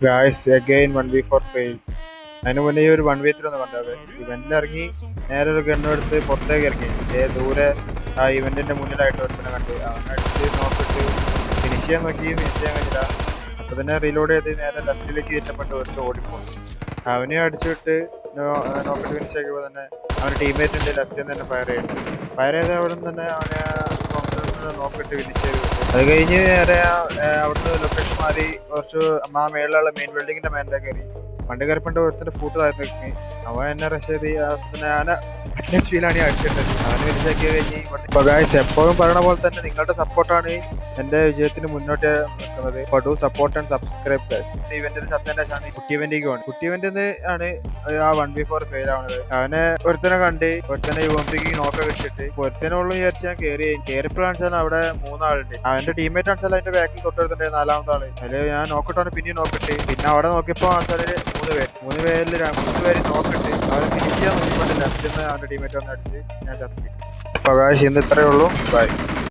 Guys again 1v4 fail. അതിന് മുന്നേ ഈ ഒരു 1v3 ഒന്ന് കണ്ടത്. ഇവന്റിൽ ഇറങ്ങി നേരെ ഒരു ഗണ്ണെടുത്ത് പുറത്തേക്ക് ഇറങ്ങി ദൂരെ ആ ഇവന്റിന്റെ മുന്നിലായിട്ട് ഒരുത്തനെ കണ്ട് അവനടിച്ച് നോക്കിട്ട് ഫിനിഷ് ചെയ്യാൻ നോക്കി, ഫിനിഷ് ചെയ്യാൻ കഴിഞ്ഞില്ല. അപ്പൊ തന്നെ റീലോഡ് ചെയ്ത് നേരെ ലെഫ്റ്റിലേക്ക് കയറ്റപ്പെട്ട് ഒരുത്ത് ഓടിപ്പോകും. അവനെ അടിച്ചിട്ട് നോക്കിട്ട് ഫിനിഷ് ആക്കിയപ്പോൾ തന്നെ അവന്റെ ടീംമേറ്റിന്റെ ലെഫ്റ്റിൽ നിന്ന് തന്നെ ഫയർ ചെയ്ത അവിടെ നിന്ന് തന്നെ അവനെ നോക്കിട്ട് ഫിനിഷ് ചെയ്തു. അത് കഴിഞ്ഞ് നേരെ അവിടുന്ന് ലൊക്കേഷൻ മാറി കുറച്ച് ആ മേളിലുള്ള മെയിൻ ബിൽഡിങ്ങിന്റെ മേലെ കയറി. പണ്ട് കയറിപ്പണ്ട് ഒരുത്തിന്റെ ഫൂട്ട് താഴ്ന്നു വെക്കി. അവൻ എന്നെ റഷ് ചെയ്ത് ഞാൻ ഫീലാണ് അടിച്ചിട്ടത്. അവന് മനസ്സിലാക്കി കഴിഞ്ഞ് ഗായ്സ് എപ്പോഴും പറയണ പോലെ തന്നെ നിങ്ങളുടെ സപ്പോർട്ടാണ് എന്റെ വിജയത്തിന് മുന്നോട്ട് നിൽക്കുന്നത്. Do support and subscribe. ഇവന്റിന് സത്യന്റെ കുട്ടി ഇവന്റിലേക്ക് പോകണം. കുട്ടി ഇവന്റിന്ന് ആണ് ആ 1v4 ഫെയിൽ ആവുന്നത്. അവനെ ഒരുത്തനെ കണ്ട് ഒരുത്തനെ യുവംപിക്ക് നോക്ക വെച്ചിട്ട് ഒരുത്തനുള്ളൂ വിചാരിച്ച് ഞാൻ കയറിയപ്പോഴാണെന്ന് അവിടെ മൂന്നാളുണ്ട്. അവന്റെ ടീമേറ്റ് ആണെച്ചാൽ അതിന്റെ ബാക്കിൽ തൊട്ടെടുത്തിട്ട് നാലാമത്തെ ആള്. അതില് ഞാൻ നോക്കിട്ടാണ് പിന്നെയും നോക്കിട്ട് പിന്നെ അവിടെ നോക്കിയപ്പോ ആൾക്കാര് മൂന്ന് പേര് നോക്കിട്ട് അവരെ ഫിനിഷ് ചെയ്യാൻ നോക്കിക്കൊണ്ട് ലെഫ്റ്റിൽ നിന്ന് അവന്റെ ടീമേറ്റ് വന്ന് അടിച്ച് ഞാൻ ചത്തി. പ്രകാശ് ഇന്ന് ഇത്രയേ ഉള്ളൂ. ബൈ.